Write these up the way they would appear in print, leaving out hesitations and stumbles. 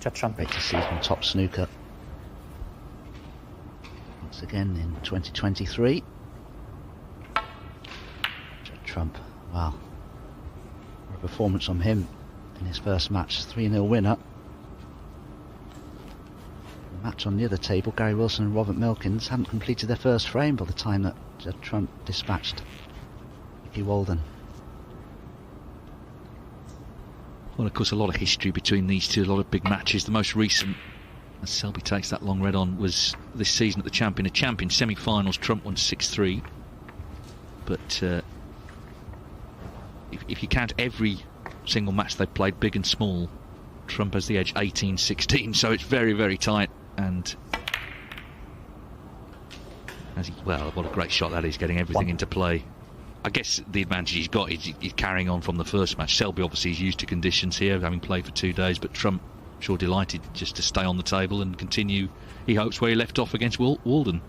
Judd Trump. Great to see him top snooker once again in 2023. Judd Trump, wow, what a performance from him in his first match, 3-0 winner. The match on the other table, Gary Wilson and Robert Milkins hadn't completed their first frame by the time that Judd Trump dispatched Mickey Walden. Well, of course, a lot of history between these two, a lot of big matches. The most recent, as Selby takes that long red on, was this season at the Champion semi-finals. Trump won 6-3. But if you count every single match they've played, big and small, Trump has the edge 18-16. So it's very, very tight. And well, what a great shot that is, getting everything into play. I guess the advantage he's got is he's carrying on from the first match. Selby obviously is used to conditions here, having played for 2 days, but Trump, sure delighted just to stay on the table and continue, he hopes, where he left off against Walden.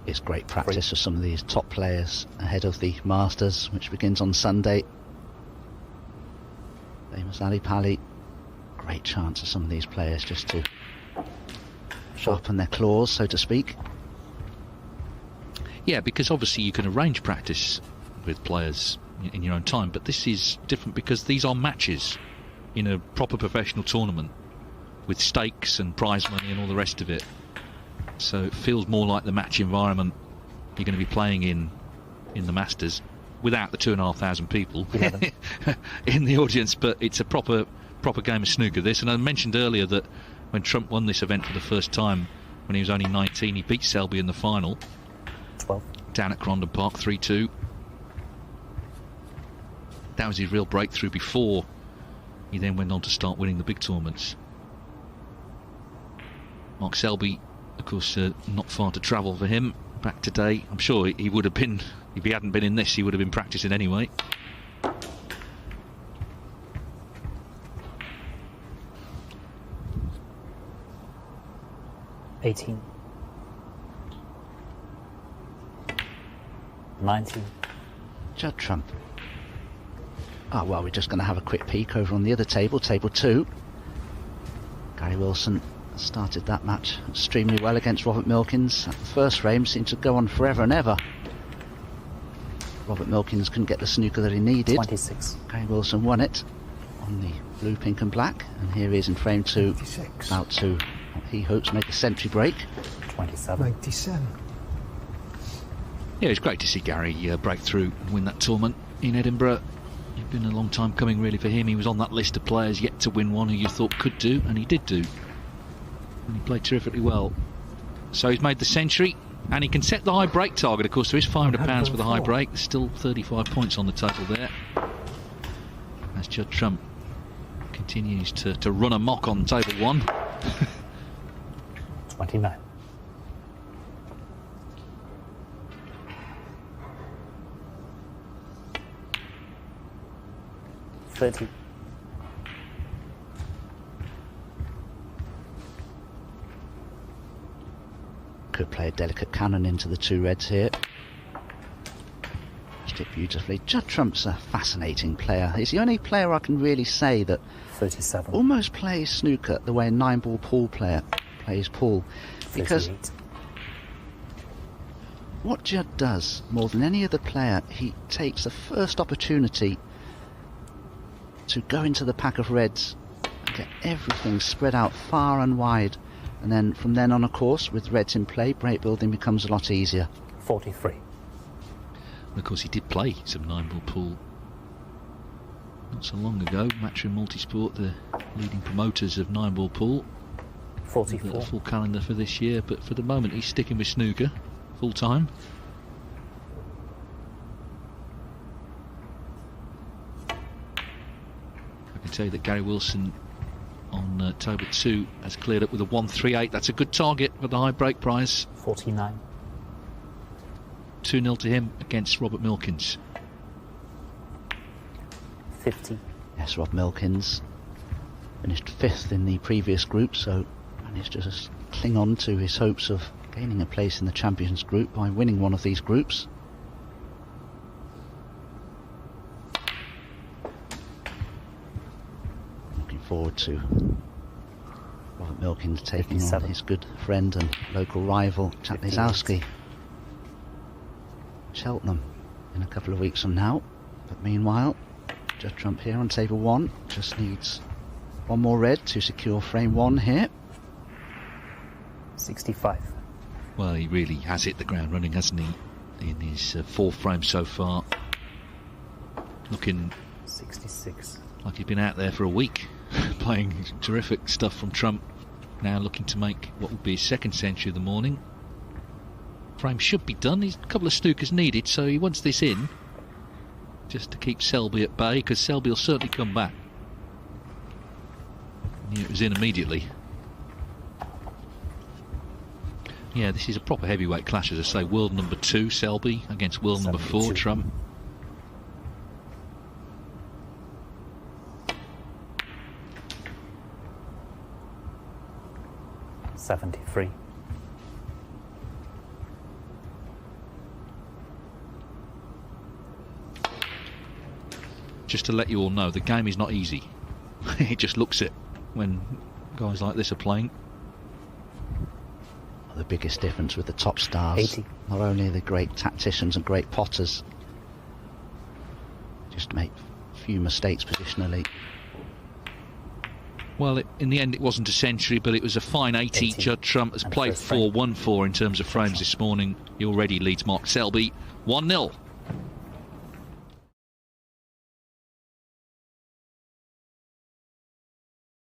It's great practice for some of these top players ahead of the Masters, which begins on Sunday. Famous Ali Pali. Great chance for some of these players just to sharpen their claws, so to speak. Yeah, because obviously you can arrange practice with players in your own time, but this is different because these are matches in a proper professional tournament with stakes and prize money and all the rest of it. So it feels more like the match environment you're going to be playing in the Masters, without the 2,500 people in the audience, but it's a proper game of snooker, this. And I mentioned earlier that when Trump won this event for the first time when he was only 19, he beat Selby in the final 12 down at Crondon Park 3-2. That was his real breakthrough before he then went on to start winning the big tournaments. Mark Selby, of course, not far to travel for him back today. I'm sure he would have been, if he hadn't been in this, he would have been practicing anyway. 18, 19. Judd Trump. Oh, well, we're just going to have a quick peek over on the other table, table 2. Gary Wilson started that match extremely well against Robert Milkins. The first frame seemed to go on forever and ever. Robert Milkins couldn't get the snooker that he needed. 26. Gary Wilson won it on the blue, pink and black, and here he is in frame 2, 96. about to, he hopes, make a century break. 27. 97. Yeah, it's great to see Gary break through and win that tournament in Edinburgh. It's been a long time coming really for him. He was on that list of players yet to win one who you thought could do, and he did do. And he played terrifically well. So he's made the century, and he can set the high break target. Of course, there is £500 for the high break. There's still 35 points on the table there, as Judd Trump continues to run amok on table 1. 29. $30. Could play a delicate cannon into the 2 reds here. It beautifully. Judd Trump's a fascinating player. He's the only player I can really say that 37. almost plays snooker the way a 9-ball pool player plays pool. Because 38. what Judd does more than any other player, he takes the first opportunity to go into the pack of reds and get everything spread out far and wide, and then from then on, of course, with reds in play, break building becomes a lot easier. 43. And of course he did play some 9-ball pool not so long ago. Matchroom Multisport, the leading promoters of 9-ball pool. 44. A full calendar for this year, but for the moment he's sticking with snooker full time. I can tell you that Gary Wilson on table 2 has cleared up with a 138. That's a good target for the high break prize. 49. 2-0 to him against Robert Milkins. 50. Yes, Rob Milkins finished 5th in the previous group, so managed to just cling on to his hopes of gaining a place in the Champions Group by winning one of these groups. Looking forward to Robert Milkins taking 57. on his good friend and local rival Chad 58. Lisowski. Cheltenham in a couple of weeks from now. But meanwhile, Judd Trump here on table 1 just needs one more red to secure frame 1 here. 65. Well, he really has hit the ground running, hasn't he? In his 4th frame so far. Looking 66. like he's been out there for a week, playing terrific stuff from Trump. Now looking to make what will be his 2nd century of the morning. Frame should be done. He's a couple of snookers needed, so he wants this in just to keep Selby at bay, because Selby will certainly come back. Knew it was in immediately. Yeah, this is a proper heavyweight clash, as I say. World number 2 Selby against world number 4 72. Trump. $73. Just to let you all know, the game is not easy. It just looks it when guys like this are playing. The biggest difference with the top stars, 80. not only the great tacticians and great potters, just make few mistakes positionally. Well, in the end it wasn't a century, but it was a fine 80. 80. Judd Trump has And played first frame. 4-1-4 in terms of frames this morning. He already leads Mark Selby 1-0.